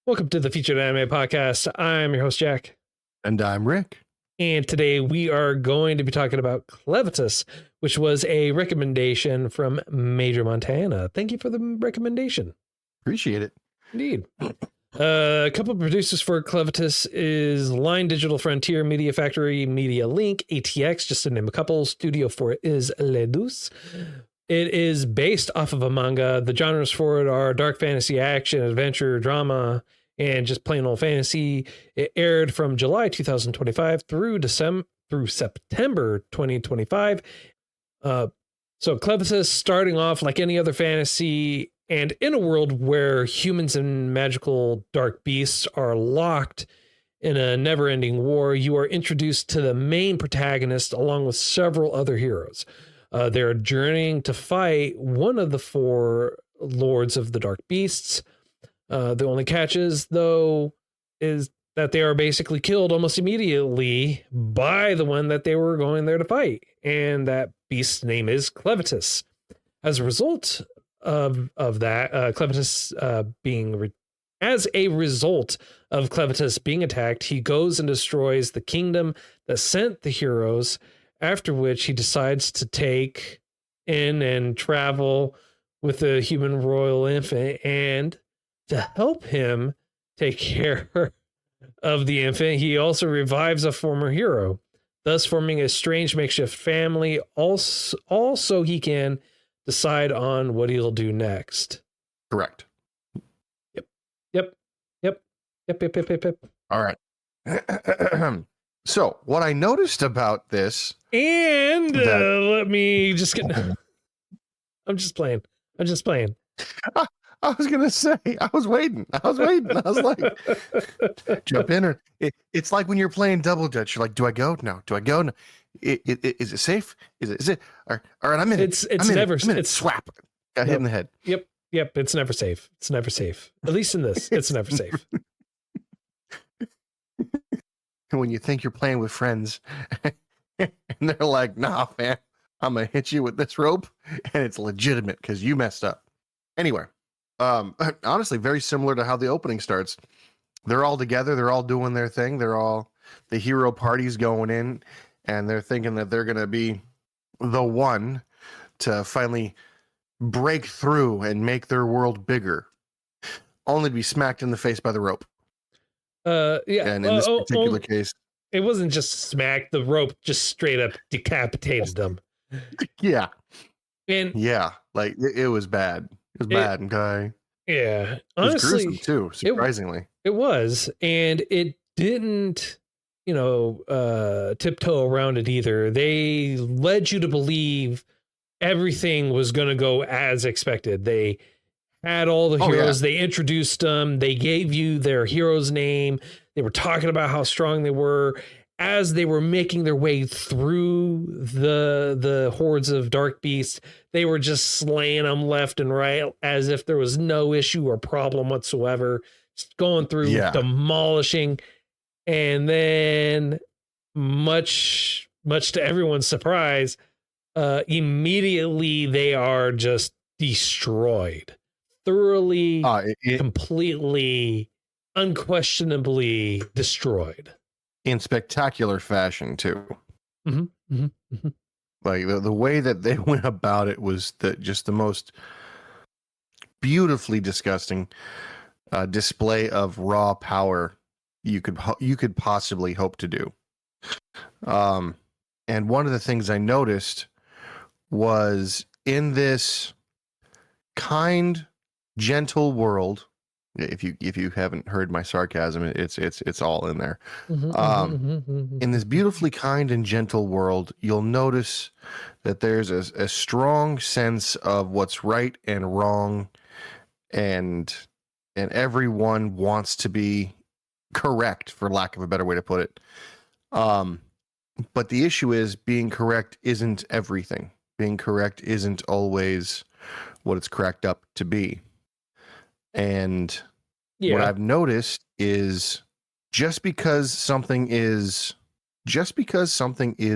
Welcome to the Featured Anime Podcast. I'm your host, Jack. And I'm Rick. And today we are going to be talking about Clevatess, which was a recommendation from Major Montana. Thank you for the recommendation. Appreciate it. Indeed. A couple of producers for Clevatess is Line Digital Frontier, Media Factory, Media Link, ATX, just to name a couple. Studio for it is Les Douces. It is based off of a manga. The genres for it are dark fantasy, action, adventure, drama, and just plain old fantasy. It aired from July 2025 through September 2025. So Clevatess starting off like any other fantasy, and in a world where humans and magical dark beasts are locked in a never-ending war, you are introduced to the main protagonist along with several other heroes. They're journeying to fight one of the four lords of the dark beasts. The only catch is, though, is that they are basically killed almost immediately by the one that they were going there to fight. And that beast's name is Clevatess. As a result of that, Clevatess as a result of Clevatess being attacked, he goes and destroys the kingdom that sent the heroes, after which he decides to take in and travel with the human royal infant, and to help him take care of the infant, he also revives a former hero, thus forming a strange makeshift family. Also he can decide on what he'll do next. Correct. Yep. All right. So what I noticed about this, and let me just get. I'm just playing. I was gonna say, I was waiting. I was like, jump in, or it's like when you're playing double dutch. You're like, do I go? No. Do I go? No. Is it safe? Is it? All right, I'm in it. It's never. It's swap. Got hit in the head. Yep. It's never safe. At least in this, it's never safe. When you think you're playing with friends and they're like, nah, man, I'm gonna hit you with this rope, and it's legitimate because you messed up. Anyway, honestly, very similar to how the opening starts. They're all together, they're all doing their thing, the hero party's going in, and they're thinking that they're gonna be the one to finally break through and make their world bigger, only to be smacked in the face by the rope. Yeah. And in this particular case, it wasn't just smack. The rope just straight up decapitated them. Yeah. And yeah, like it was bad. It was bad, okay? Yeah. Honestly, it was gruesome too, surprisingly. It was. And it didn't, tiptoe around it either. They led you to believe everything was going to go as expected. They had all the heroes. Yeah. They introduced them. They gave you their hero's name. They were talking about how strong they were. As they were making their way through the hordes of dark beasts, they were just slaying them left and right as if there was no issue or problem whatsoever. Just going through, demolishing. And then, much to everyone's surprise, immediately they are just destroyed. Thoroughly, completely, unquestionably destroyed. In spectacular fashion, too. Mm-hmm. Like, the way that they went about it was just the most beautifully disgusting display of raw power you could possibly hope to do. And one of the things I noticed was in this kind, gentle world. If you haven't heard my sarcasm, it's all in there. In this beautifully kind and gentle world, you'll notice that there's a strong sense of what's right and wrong, and everyone wants to be correct, for lack of a better way to put it. But the issue is, being correct isn't everything. Being correct isn't always what it's cracked up to be. And what I've noticed is just because something is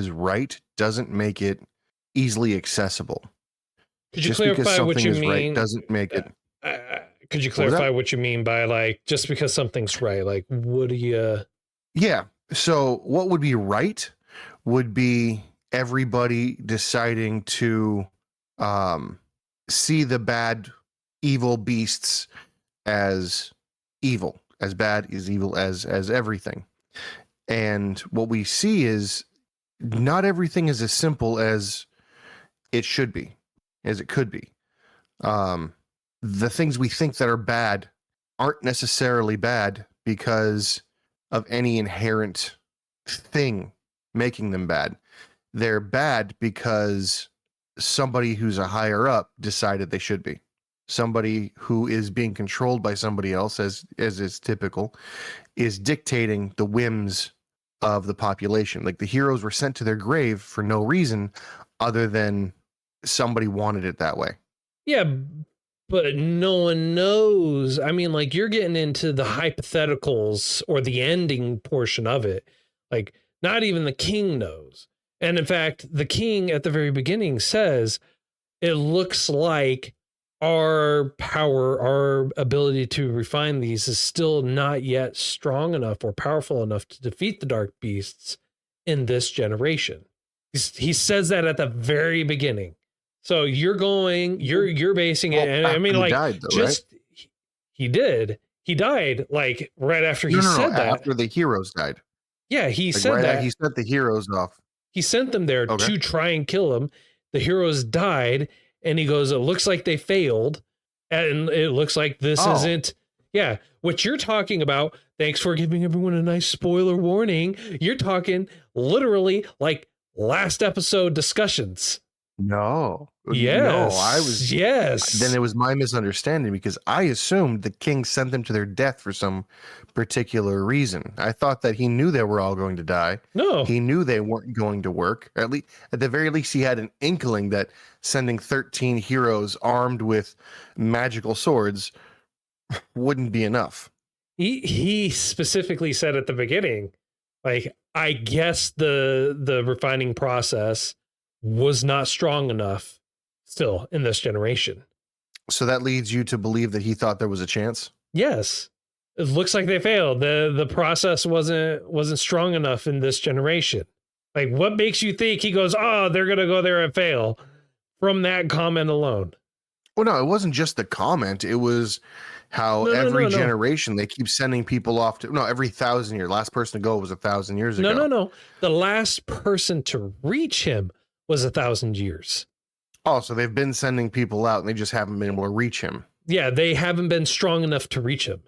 right doesn't make it easily accessible. Could you clarify what you mean? Right doesn't make it. Could you What was that? clarify what you mean by like just because something's right? Like, what do you? Yeah. So what would be right would be everybody deciding to see the bad, evil beasts as evil, as bad, as evil as everything. And what we see is not everything is as simple as it should be, as it could be. The things we think that are bad aren't necessarily bad because of any inherent thing making them bad. They're bad because somebody who's a higher up decided they should be. Somebody who is being controlled by somebody else, as is typical, is dictating the whims of the population. Like the heroes were sent to their grave for no reason other than somebody wanted it that way. Yeah, but no one knows. I mean, like you're getting into the hypotheticals or the ending portion of it. Like not even the king knows. And in fact, the king at the very beginning says, it looks like our power, our ability to refine these is still not yet strong enough or powerful enough to defeat the dark beasts in this generation. He says that at the very beginning. So you're basing it. And I mean, like, died, though, just right? He did. He died like right after he said that. After the heroes died. Yeah, he like said right that. He sent the heroes off. He sent them there to try and kill him. The heroes died, and he goes, it looks like they failed, and it looks like this isn't. Yeah, what you're talking about, thanks for giving everyone a nice spoiler warning. You're talking literally like last episode discussions. No. Yes. No, I was. Yes. Then it was my misunderstanding because I assumed the king sent them to their death for some particular reason. I thought that he knew they were all going to die. No. He knew they weren't going to work. At the very least, he had an inkling that sending 13 heroes armed with magical swords wouldn't be enough. He specifically said at the beginning, like, I guess the refining process was not strong enough still in this generation. So that leads you to believe that he thought there was a chance? Yes. It looks like they failed. The process wasn't strong enough in this generation. Like, what makes you think he goes, oh, they're going to go there and fail from that comment alone? Well, no, it wasn't just the comment. It was how every generation they keep sending people off to, every 1,000 years. Last person to go was 1,000 years ago. No. The last person to reach him was 1,000 years. Oh, so they've been sending people out and they just haven't been able to reach him. Yeah, they haven't been strong enough to reach him.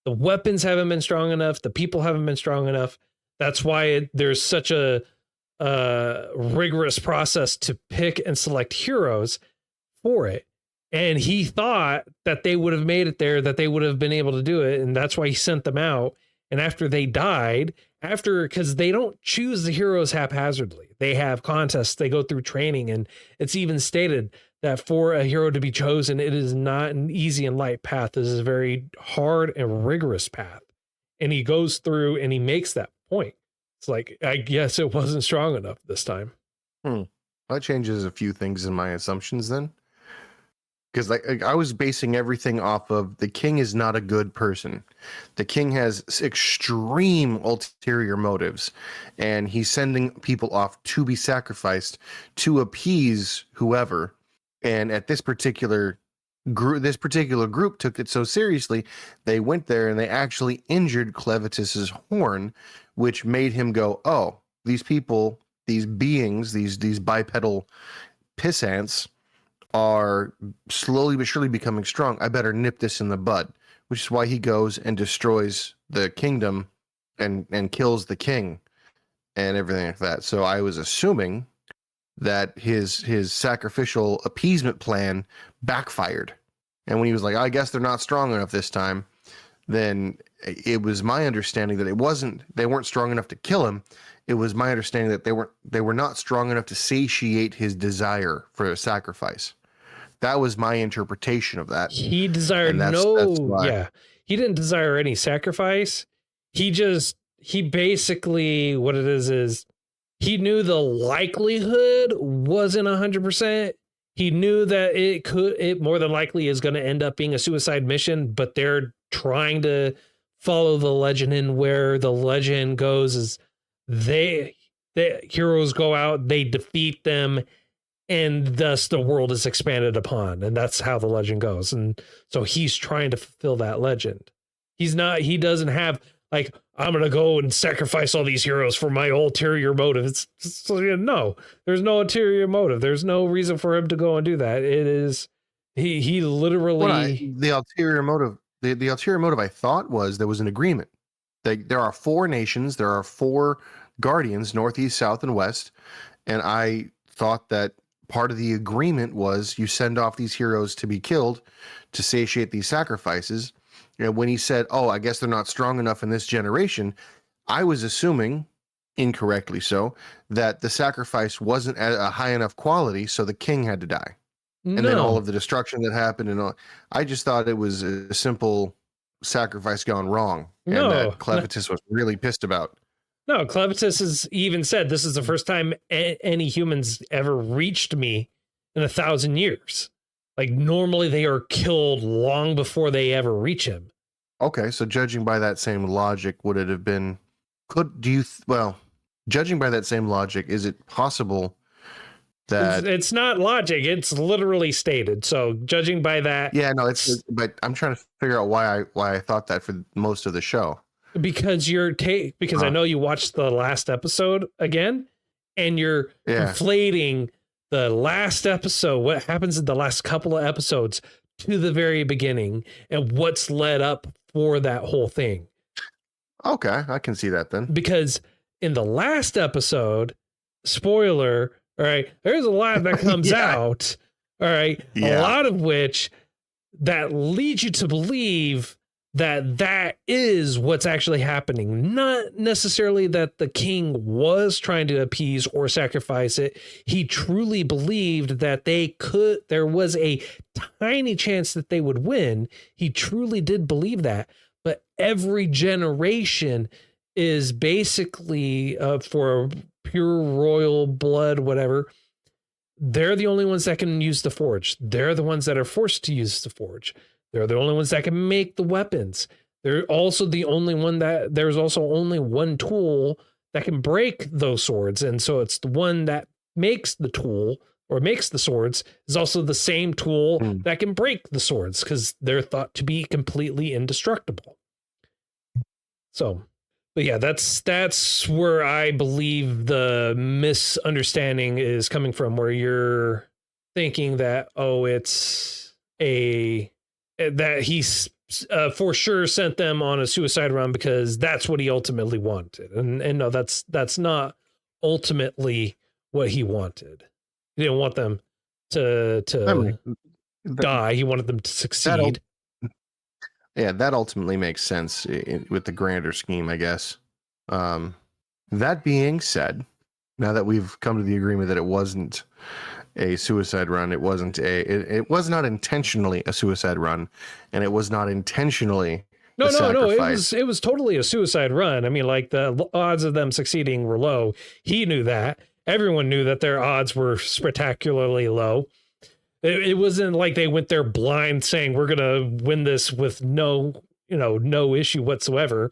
The weapons haven't been strong enough. The people haven't been strong enough. That's why there's such a rigorous process to pick and select heroes for it. And he thought that they would have made it there, that they would have been able to do it. And that's why he sent them out. And after they died, because they don't choose the heroes haphazardly. They have contests, they go through training, and it's even stated that for a hero to be chosen, it is not an easy and light path. This is a very hard and rigorous path. And he goes through and he makes that point. It's like, I guess it wasn't strong enough this time. That changes a few things in my assumptions then. Because I was basing everything off of the king is not a good person. The king has extreme ulterior motives, and he's sending people off to be sacrificed to appease whoever. And at this particular group took it so seriously, they went there and they actually injured Clevatess's horn, which made him go, oh, these people, these beings, these bipedal piss ants are slowly but surely becoming strong. I better nip this in the bud, which is why he goes and destroys the kingdom and kills the king and everything like that. So I was assuming that his sacrificial appeasement plan backfired. And when he was like, I guess they're not strong enough this time, then it was my understanding that they weren't strong enough to kill him. It was my understanding that they were not strong enough to satiate his desire for a sacrifice. That was my interpretation of that. He desired he didn't desire any sacrifice. He basically, what it is he knew the likelihood wasn't 100%. he knew that it more than likely is going to end up being a suicide mission, but they're trying to follow the legend, and where the legend goes is the heroes go out, they defeat them, and thus the world is expanded upon, and that's how the legend goes. And so he's trying to fulfill that legend. He doesn't have like, I'm gonna go and sacrifice all these heroes for my ulterior motive. No, there's no ulterior motive. There's no reason for him to go and do that. It is he literally the ulterior motive. The ulterior motive, I thought, was there was an agreement. There are 4 nations, there are 4 guardians, northeast, south, and west, and I thought that part of the agreement was you send off these heroes to be killed to satiate these sacrifices. And when he said, "Oh, I guess they're not strong enough in this generation," I was assuming, incorrectly so, that the sacrifice wasn't at a high enough quality, so the king had to die. And then all of the destruction that happened, and all, I just thought it was a simple sacrifice gone wrong, and that Clevatess was really pissed about. No, Clevatess has even said this is the first time any humans ever reached me in 1,000 years. Like, normally they are killed long before they ever reach him. Okay, so judging by that same logic, would it have been? Judging by that same logic, is it possible that it's not logic? It's literally stated. So judging by that, yeah, no, but I'm trying to figure out why I thought that for most of the show. Because I know you watched the last episode again, and you're conflating the last episode, what happens in the last couple of episodes, to the very beginning and what's led up for that whole thing. Okay, I can see that then. Because in the last episode, spoiler, all right, there's a lot that comes out, all right, a lot of which that leads you to believe that is what's actually happening. Not necessarily that the king was trying to appease or sacrifice it. He truly believed that there was a tiny chance that they would win. He truly did believe that. But every generation is basically for pure royal blood, whatever. They're the only ones that can use the forge. They're the ones that are forced to use the forge. They're the only ones that can make the weapons. They're also the only one that there's also only one tool that can break those swords. And so it's the one that makes the tool or makes the swords is also the same tool that can break the swords, because they're thought to be completely indestructible. So, but yeah, that's where I believe the misunderstanding is coming from, where you're thinking that, that he's for sure sent them on a suicide run because that's what he ultimately wanted. And no, that's not ultimately what he wanted. He didn't want them to die. He wanted them to succeed. That ultimately makes sense with the grander scheme, I guess. That being said, now that we've come to the agreement that it wasn't a suicide run, it was not intentionally a suicide run, and it was not intentionally sacrifice. It was totally a suicide run. I mean, like, the odds of them succeeding were low. He knew that. Everyone knew that their odds were spectacularly low. It wasn't like they went there blind saying we're gonna win this with no issue whatsoever.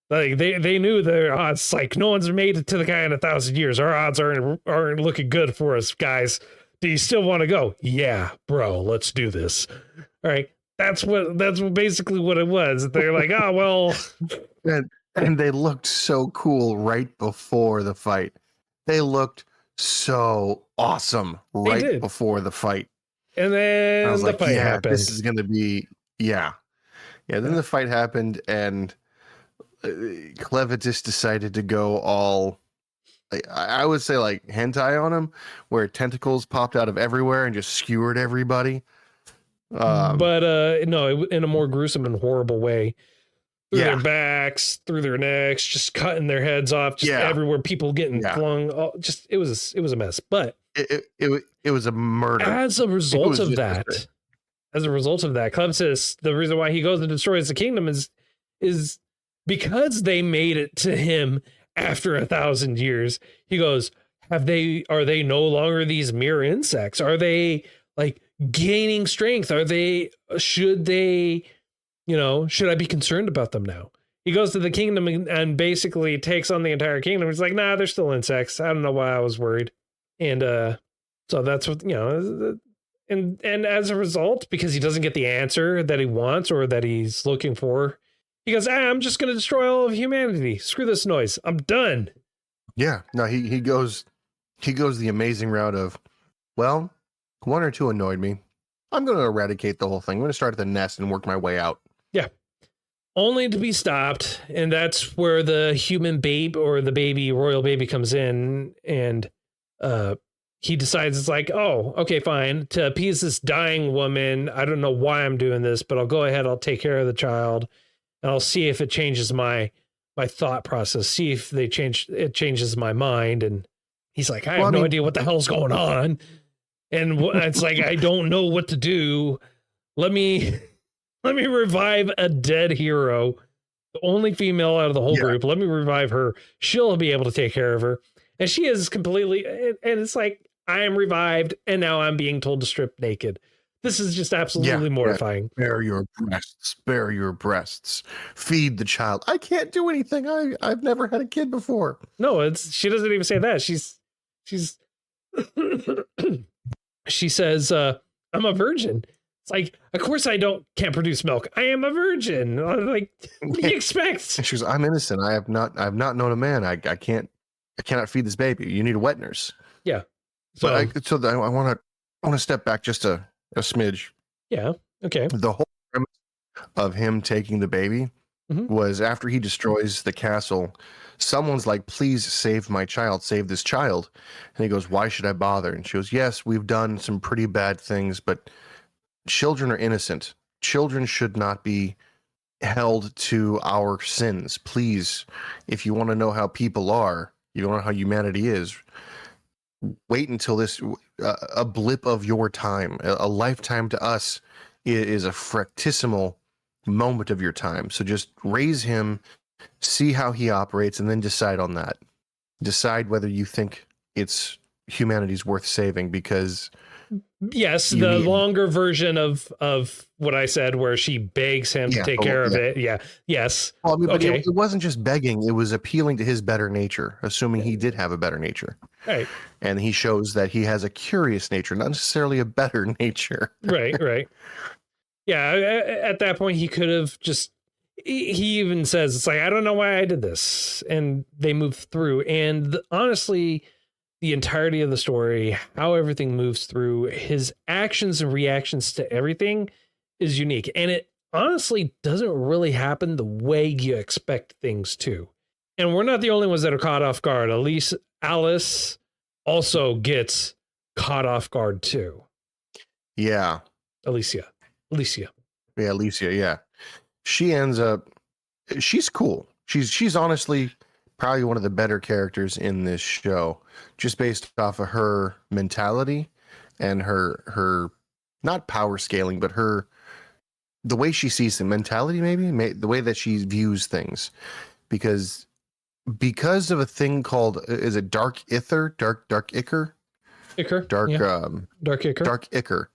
Like, they knew their odds. Like, no one's made it to the guy in 1,000 years. Our odds aren't looking good for us, guys. Do you still want to go? Yeah, bro, let's do this. All right. That's basically what it was. They're like, oh, well. And they looked so cool right before the fight. They looked so awesome right before the fight. And then the fight happened. This is going to be, Then the fight happened, and Clevatess decided to go all, I would say, like hentai on him, where tentacles popped out of everywhere and just skewered everybody. But no, in a more gruesome and horrible way. Through their backs, through their necks, just cutting their heads off, just everywhere, people getting flung. It was a mess. But it was a murder. As a result of that, Clevatess, the reason why he goes and destroys the kingdom is because they made it to him after 1,000 years. He goes, are they no longer these mere insects? Are they like gaining strength? Should I be concerned about them now? He goes to the kingdom and basically takes on the entire kingdom. He's like, nah, they're still insects. I don't know why I was worried. And so that's what, and as a result, because he doesn't get the answer that he wants or that he's looking for, he goes, I'm just going to destroy all of humanity. Screw this noise. I'm done. Yeah. No, he goes the amazing route of, well, one or two annoyed me. I'm going to eradicate the whole thing. I'm going to start at the nest and work my way out. Yeah. Only to be stopped. And that's where the human babe or the baby, royal baby comes in. And he decides it's like, oh, okay, fine. To appease this dying woman, I don't know why I'm doing this, but I'll go ahead. I'll take care of the child. And I'll see if it changes my thought process. See if it changes my mind. And he's like, I have no idea what the hell's going on. And it's like, I don't know what to do. Let me revive a dead hero, the only female out of the whole group. Let me revive her. She'll be able to take care of her. And she is completely, and it's like, I am revived, and now I'm being told to strip naked. This is just absolutely mortifying. Spare your breasts. Feed the child. I can't do anything. I've never had a kid before. No, she doesn't even say that. She says, I'm a virgin. It's like, of course can't produce milk. I am a virgin. Like, what do you expect? She goes, I'm innocent. I've not known a man. I cannot feed this baby. You need a wet nurse. Yeah. So I want to step back just a smidge. Yeah. Okay. The whole premise of him taking the baby was after he destroys the castle, someone's like, please save my child, save this child. And he goes, why should I bother? And she goes, yes, we've done some pretty bad things, but children are innocent. Children should not be held to our sins. Please, if you want to know how people are, you don't know how humanity is, wait until this, a blip of your time, a lifetime to us is a fractesimal moment of your time. So just raise him, see how he operates, and then decide on that. Decide whether you think it's humanity's worth saving, because yes, the longer version of what I said, where she begs him to take care of it. Yeah. Yes. Well, I mean, but it wasn't just begging; it was appealing to his better nature, assuming he did have a better nature. Right. And he shows that he has a curious nature, not necessarily a better nature. Right. Right. Yeah. At that point, he could have just. He even says, "It's like, I don't know why I did this," and they move through. And honestly, the entirety of the story, how everything moves through, his actions and reactions to everything is unique. And it honestly doesn't really happen the way you expect things to. And we're not the only ones that are caught off guard. Alice also gets caught off guard too. Yeah. Alicia. Yeah, Alicia, yeah. She ends up, she's cool. She's honestly probably one of the better characters in this show, just based off of her mentality and her not power scaling, but the way she sees the mentality, maybe the way that she views things, because of a thing called, is it dark ichor? Dark ichor? Dark ichor.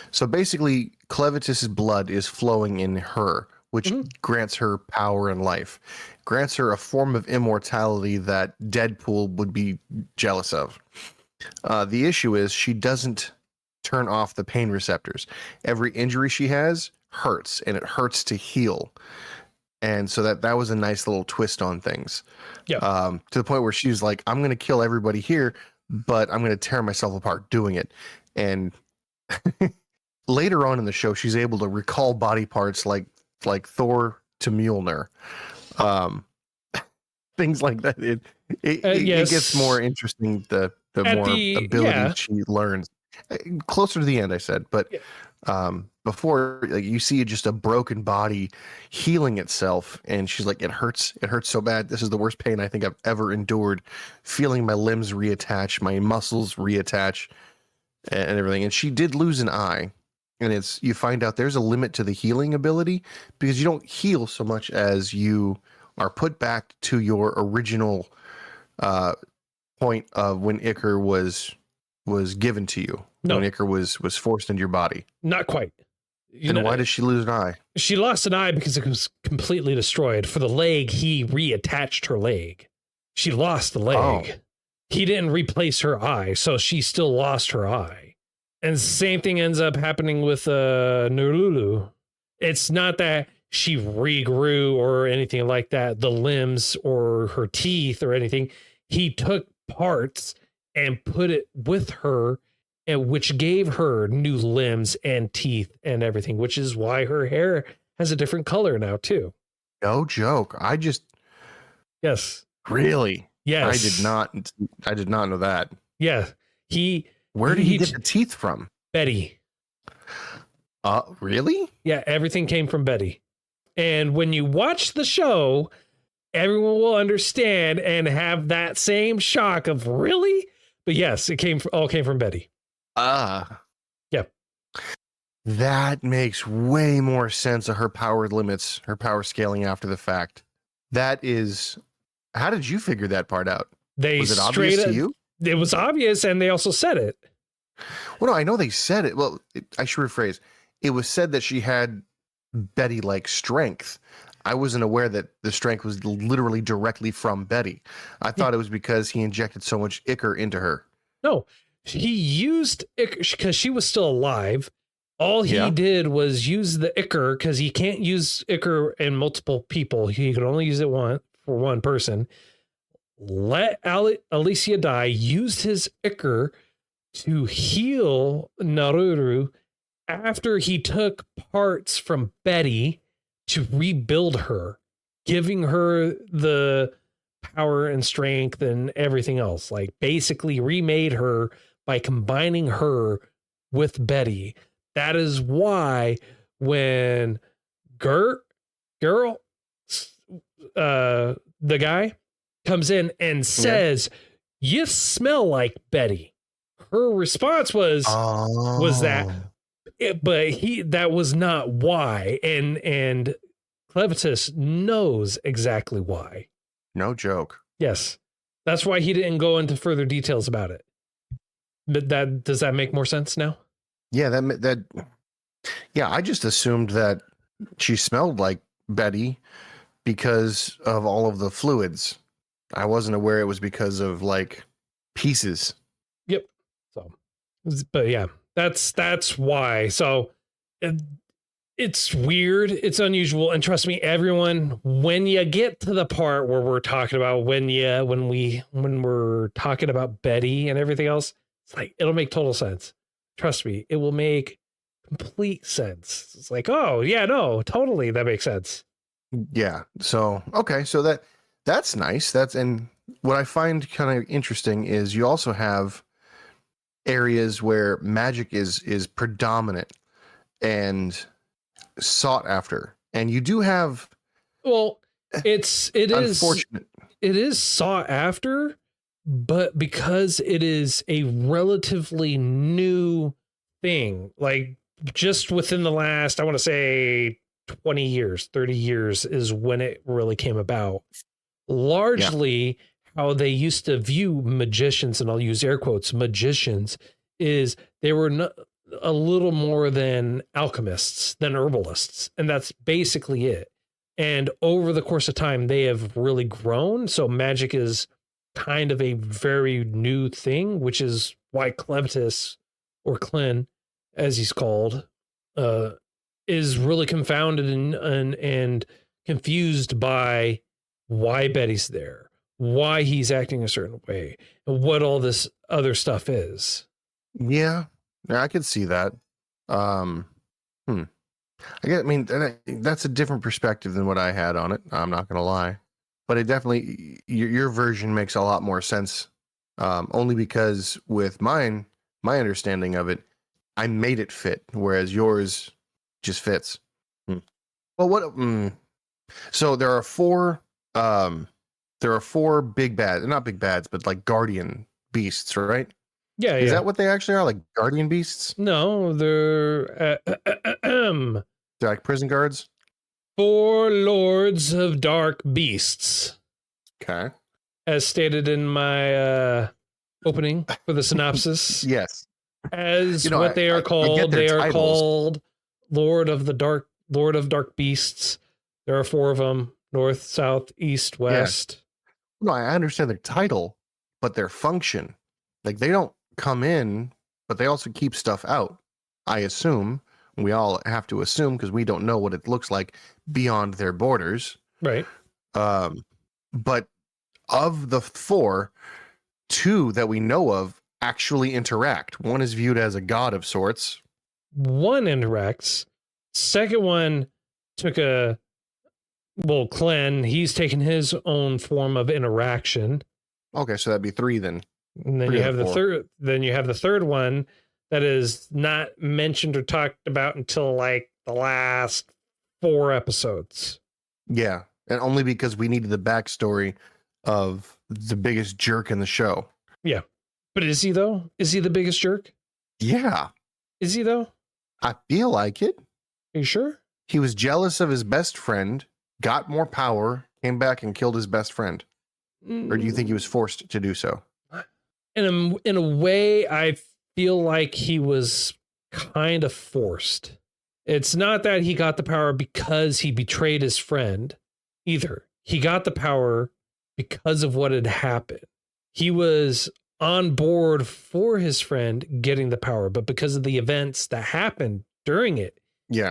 So basically, Clevatess's blood is flowing in her, which grants her power and life, grants her a form of immortality that Deadpool would be jealous of. The issue is she doesn't turn off the pain receptors. Every injury she has hurts, and it hurts to heal. And so that was a nice little twist on things. Yeah. To the point where she's like, I'm going to kill everybody here, but I'm going to tear myself apart doing it. And later on in the show, she's able to recall body parts like Thor to Mjolnir. Things like that. It gets more interesting the more ability she learns. Closer to the end, I said, but before, like, you see just a broken body healing itself, and she's like, it hurts so bad. This is the worst pain I think I've ever endured, feeling my limbs reattach, my muscles reattach, and everything. And she did lose an eye, and you find out there's a limit to the healing ability, because you don't heal so much as you are put back to your original point of when Icar was given to you. No. When Icar was forced into your body. Not quite. And why did she lose an eye? She lost an eye because it was completely destroyed. For the leg, he reattached her leg. She lost the leg. Oh. He didn't replace her eye, so she still lost her eye. And the same thing ends up happening with Naruru. It's not that she regrew or anything like that, the limbs or her teeth or anything. He took parts and put it with her, and which gave her new limbs and teeth and everything, which is why her hair has a different color now too. No joke. Yes. Really? Yes. I did not know that. Yeah. Where did he get the teeth from? Betty. Really? Yeah, everything came from Betty. And when you watch the show, everyone will understand and have that same shock of really? But yes, all came from Betty. Yeah. That makes way more sense of her power limits, her power scaling after the fact. How did you figure that part out? Was it obvious to you? It was obvious, and they also said it. Well, no, I know they said it. Well, I should rephrase. It was said that she had Betty-like strength. I wasn't aware that the strength was literally directly from Betty. I thought it was because he injected so much Icar into her. No, he used Icar because she was still alive. All he did was use the Icar because he can't use Icar in multiple people. He could only use it for one person. Let Alicia die, used his Icar to heal Naruru after he took parts from Betty to rebuild her, giving her the power and strength and everything else. Like basically remade her by combining her with Betty. That is why when the guy comes in and says, "You smell like Betty," her response was that, but that was not why. And Clevatess knows exactly why. No joke. Yes. That's why he didn't go into further details about it. But does that make more sense now? Yeah, I just assumed that she smelled like Betty because of all of the fluids. I wasn't aware it was because of like pieces. Yep. So, but yeah, that's why. So it's weird. It's unusual. And trust me, everyone, when you get to the part where we're talking about when we're talking about Betty and everything else, it's like, it'll make total sense. Trust me, it will make complete sense. It's like, oh yeah, no, totally. That makes sense. Yeah. So, okay. So that's nice. And what I find kind of interesting is you also have areas where magic is predominant and sought after. And you do have, well, it is sought after, but because it is a relatively new thing, like just within the last, I want to say 20 years, 30 years is when it really came about. Largely how they used to view magicians, and I'll use air quotes, magicians, is they were a little more than alchemists, than herbalists. And that's basically it. And over the course of time, they have really grown. So magic is kind of a very new thing, which is why Clevatess, or Clin, as he's called, is really confounded and confused by why Betty's there, why he's acting a certain way, and what all this other stuff is. Yeah, I could see that. I mean, that's a different perspective than what I had on it. I'm not going to lie, but it definitely, your version makes a lot more sense. Only because with my understanding of it, I made it fit, whereas yours just fits. Well, so there are four big bads, not big bads, but like guardian beasts, right? Yeah. Is that what they actually are? Like guardian beasts? No, they're They're like prison guards? 4 lords of dark beasts. Okay. as stated in my opening for the synopsis, Yes. as You know, what they are I get called. their They are titles. called Lord of Dark Beasts. There are 4 of them: north, south, east, west. No, I understand their title, but their function. Like they don't come in, but they also keep stuff out. I assume. We all have to assume because we don't know what it looks like beyond their borders. Right. But of the 4, 2 that we know of actually interact. One is viewed as a god of sorts. One interacts. Second one took Clen, he's taken his own form of interaction. Okay, so that'd be 3 then. And then 3 you of have the the 4. third. Then you have the third one that is not mentioned or talked about until like the last 4 episodes. Yeah, and only because we needed the backstory of the biggest jerk in the show. Yeah, but is he though? Is he the biggest jerk? Yeah, Is he though? I feel like it. Are you sure? He was jealous of his best friend, got more power, came back and killed his best friend. Or do you think he was forced to do so? In a way, I feel like he was kind of forced. It's not that he got the power because he betrayed his friend either. He got the power because of what had happened. He was on board for his friend getting the power, but because of the events that happened during it,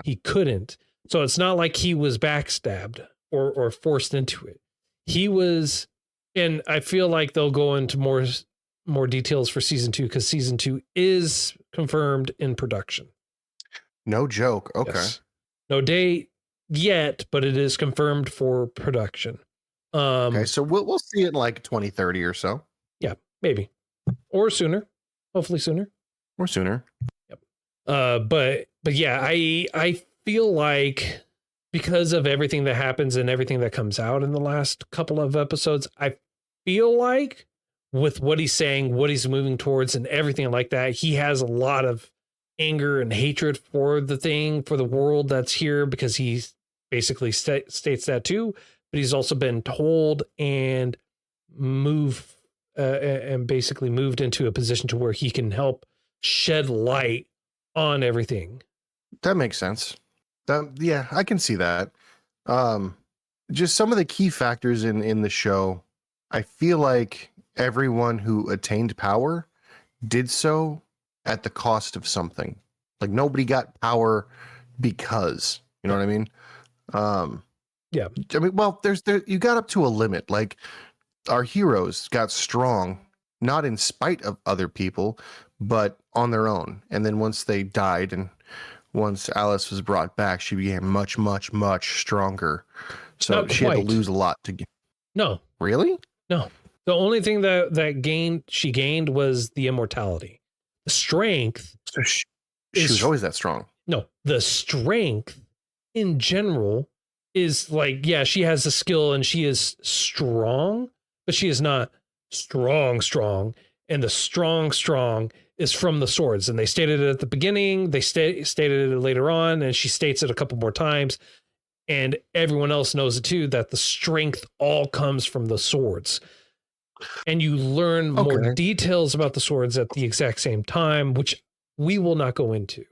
he couldn't. So it's not like he was backstabbed or forced into it. He was, and I feel like they'll go into more details for season 2 because season 2 is confirmed in production. No joke. Okay. Yes. No date yet, but it is confirmed for production. Okay, so we'll see it in like 2030 or so. Yeah, maybe. Or sooner. Hopefully sooner. Or sooner. Yep. But yeah, I feel like because of everything that happens and everything that comes out in the last couple of episodes, I feel like with what he's saying, what he's moving towards and everything like that, he has a lot of anger and hatred for the world that's here because he basically states that too, but he's also been told and basically moved into a position to where he can help shed light on everything. That makes sense. Yeah, I can see that. Just some of the key factors in the show, I feel like everyone who attained power did so at the cost of something. Like nobody got power because, you know what I mean? Yeah. I mean, well, you got up to a limit. Like our heroes got strong, not in spite of other people, but on their own. And then once they died and once Alice was brought back, she became much, much, much stronger. So she had to lose a lot to get. No. Really? No. The only thing that she gained was the immortality. The strength. So she was always that strong. No, the strength in general is like, yeah, she has the skill and she is strong, but she is not strong. And the strong is from the swords. And they stated it at the beginning. They stated it later on, and she states it a couple more times. And everyone else knows it too, that the strength all comes from the swords. And you learn more details about the swords at the exact same time, which we will not go into.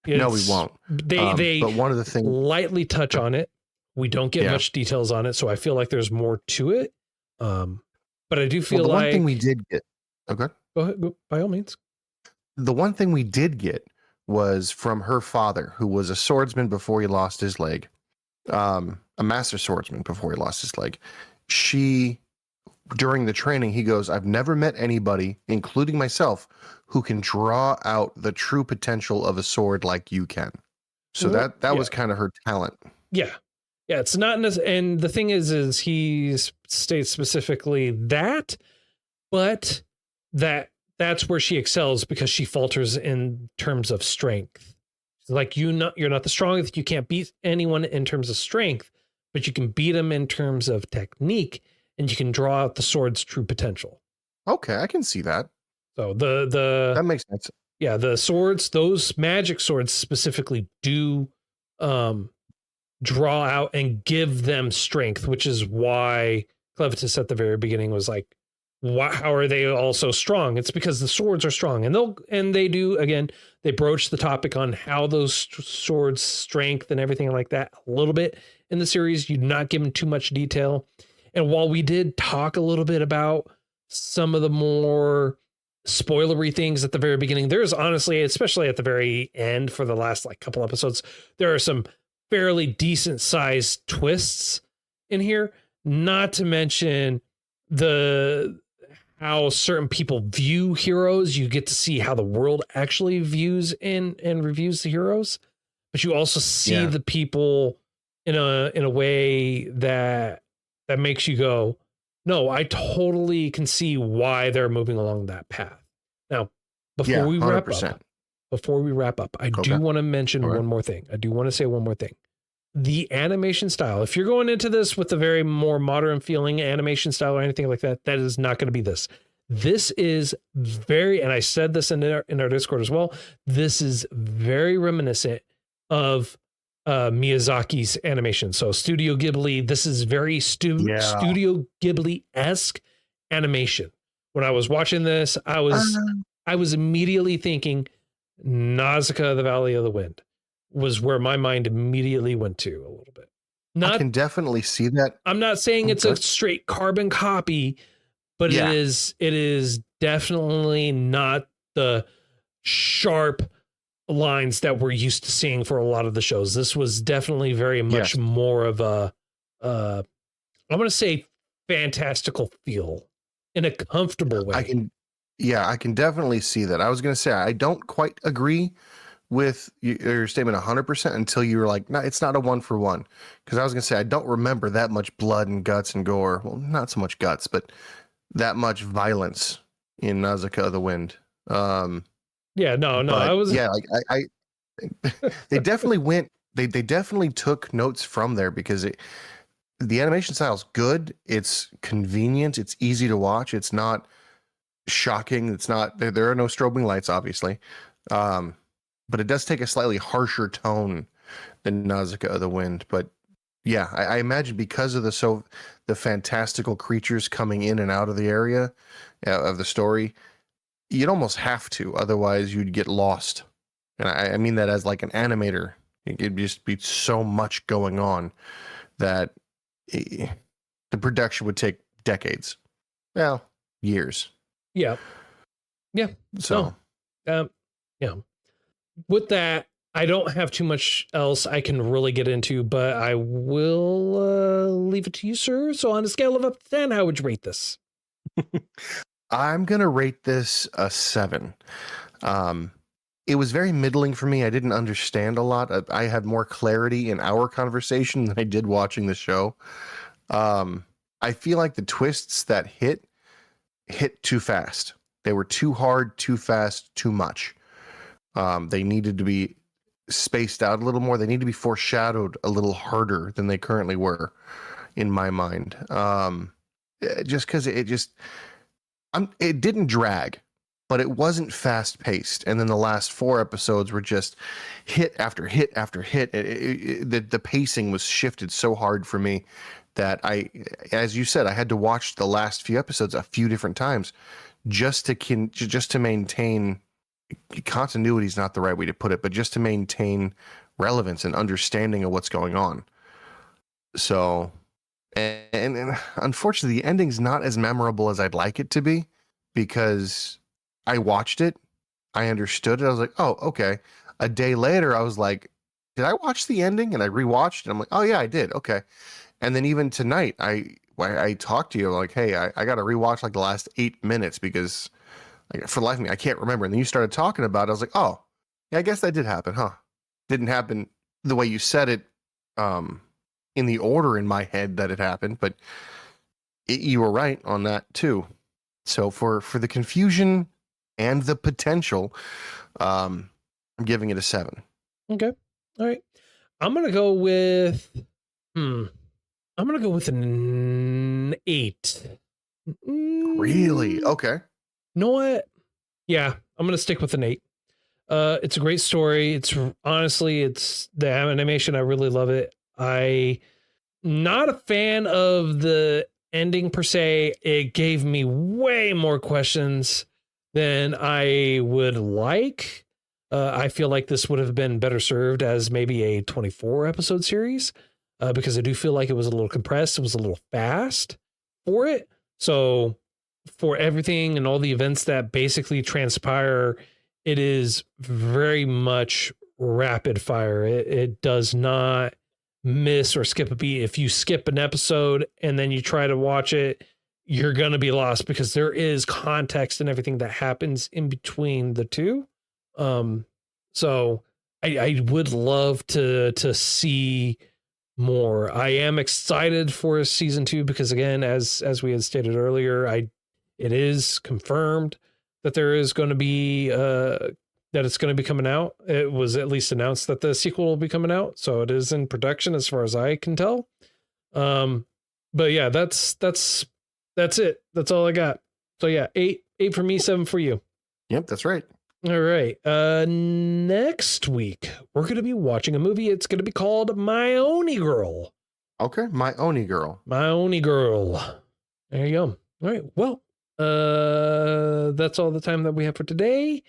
No, we won't. They but one of the things lightly touch on it. We don't get much details on it, so I feel like there's more to it. But I do feel the like one thing we did get. Okay. Go ahead, by all means. The one thing we did get was from her father, who was a swordsman before he lost his leg. A master swordsman before he lost his leg. During the training, he goes, I've never met anybody, including myself, who can draw out the true potential of a sword like you can. So that was kind of her talent. Yeah. Yeah, it's not, and the thing is he states specifically that, but that's where she excels because she falters in terms of strength. Like you're not the strongest, you can't beat anyone in terms of strength, but you can beat them in terms of technique, and you can draw out the sword's true potential. Okay, I can see that. So that makes sense. Yeah, the swords, those magic swords specifically do draw out and give them strength, which is why Clevatess at the very beginning was like, how are they all so strong? It's because the swords are strong, and they do, again, they broach the topic on how those swords strength and everything like that a little bit in the series. You're not given too much detail. And while we did talk a little bit about some of the more spoilery things at the very beginning, there's honestly, especially at the very end for the last like couple episodes, there are some fairly decent sized twists in here, not to mention how certain people view heroes. You get to see how the world actually views and reviews the heroes, but you also see the people in a way that makes you go, no, I totally can see why they're moving along that path. Now, before we wrap up, I do want to mention one more thing. I do want to say one more thing. The animation style, if you're going into this with a very more modern feeling animation style or anything like that, that is not going to be this. This is very, and I said this in our Discord as well, this is very reminiscent of Miyazaki's animation. So Studio Ghibli, this is very Studio Ghibli-esque animation. When I was watching this, I was immediately thinking Nausicaa, the Valley of the Wind was where my mind immediately went to a little bit. I can definitely see that. I'm not saying it's a straight carbon copy, but it is definitely not the sharp lines that we're used to seeing for a lot of the shows. This was definitely very much more of a I'm going to say fantastical feel in a comfortable way. I can definitely see that. I was going to say, I don't quite agree with your statement 100% until you were like, no, it's not a 1-for-1. Because I was going to say, I don't remember that much blood and guts and gore. Well, not so much guts, but that much violence in Nausicaa of the Wind. I they definitely went, they definitely took notes from there, because the animation style is good. It's convenient. It's easy to watch. It's not shocking. It's not, there are no strobing lights, obviously. But it does take a slightly harsher tone than Nausicaa of the Wind. But yeah, I imagine because of the fantastical creatures coming in and out of the area of the story, you'd almost have to, otherwise you'd get lost. And I mean that as like an animator. It'd just be so much going on that the production would take decades. Well, years. Yeah. Yeah. So, with that, I don't have too much else I can really get into, but I will leave it to you, sir. So on a scale of up to 10, how would you rate this? I'm going to rate this a 7. It was very middling for me. I didn't understand a lot. I had more clarity in our conversation than I did watching the show. I feel like the twists that hit too fast. They were too hard, too fast, too much. They needed to be spaced out a little more. They need to be foreshadowed a little harder than they currently were, in my mind. Just because it didn't drag, but it wasn't fast paced. And then the last 4 episodes were just hit after hit after hit. The pacing was shifted so hard for me that as you said, I had to watch the last few episodes a few different times just to maintain. Continuity is not the right way to put it, but just to maintain relevance and understanding of what's going on. So, and unfortunately, the ending's not as memorable as I'd like it to be, because I watched it, I understood it, I was like, oh, okay. A day later, I was like, did I watch the ending? And I rewatched, and I'm like, oh yeah, I did. Okay. And then even tonight, I talked to you like, hey, I got to rewatch like the last 8 minutes, because for the life of me, I can't remember. And then you started talking about it. I was like, oh, yeah, I guess that did happen, huh? Didn't happen the way you said it, in the order in my head that it happened, but you were right on that too. So for the confusion and the potential, I'm giving it a 7. Okay. All right. I'm going to go with, an 8. Really? Okay. You know what? Yeah, I'm going to stick with an 8. It's a great story. It's the animation. I really love it. I not a fan of the ending per se. It gave me way more questions than I would like. I feel like this would have been better served as maybe a 24 episode series, because I do feel like it was a little compressed. It was a little fast for it. So for everything and all the events that basically transpire, it is very much rapid fire. It does not miss or skip a beat. If you skip an episode and then you try to watch it, you're going to be lost because there is context and everything that happens in between the two. So I would love to see more. I am excited for season 2 because, again, as we had stated earlier, it is confirmed that there is going to be that it's going to be coming out. It was at least announced that the sequel will be coming out, so it is in production as far as I can tell. But yeah, that's it. That's all I got. So yeah, 8 for me, 7 for you. Yep, that's right. All right. Next week we're going to be watching a movie. It's going to be called My Oni Girl. Okay, My Oni Girl. My Oni Girl. There you go. All right. Well, that's all the time that we have for today.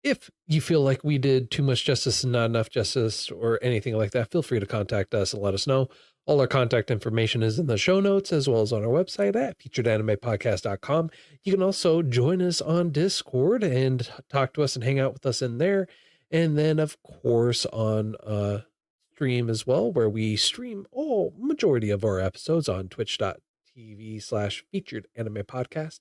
If you feel like we did too much justice and not enough justice or anything like that, feel free to contact us and let us know. All our contact information is in the show notes as well as on our website at featuredanimepodcast.com. You can also join us on Discord and talk to us and hang out with us in there. And then, of course, on stream as well, where we stream majority of our episodes on twitch.tv/featuredanimepodcast.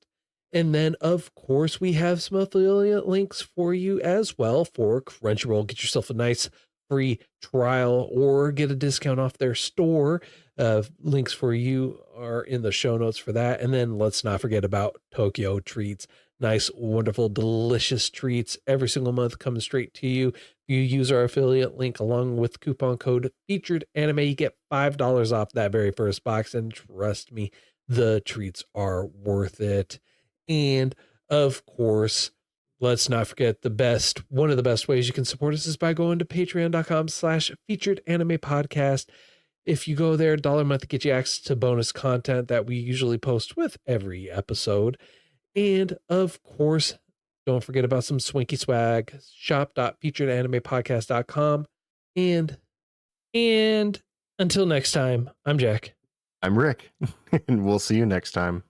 And then, of course, we have some affiliate links for you as well for Crunchyroll. Get yourself a nice free trial or get a discount off their store. Links for you are in the show notes for that. And then let's not forget about Tokyo Treats. Nice, wonderful, delicious treats every single month coming straight to you. If you use our affiliate link along with coupon code Featured Anime, you get $5 off that very first box. And trust me, the treats are worth it. And of course, let's not forget one of the best ways you can support us is by going to patreon.com/featuredanimepodcast. If you go there, $1 a month to get you access to bonus content that we usually post with every episode. And of course, don't forget about some Swinky swag, shop.featuredanimepodcast.com. And until next time, I'm Jack. I'm Rick, and we'll see you next time.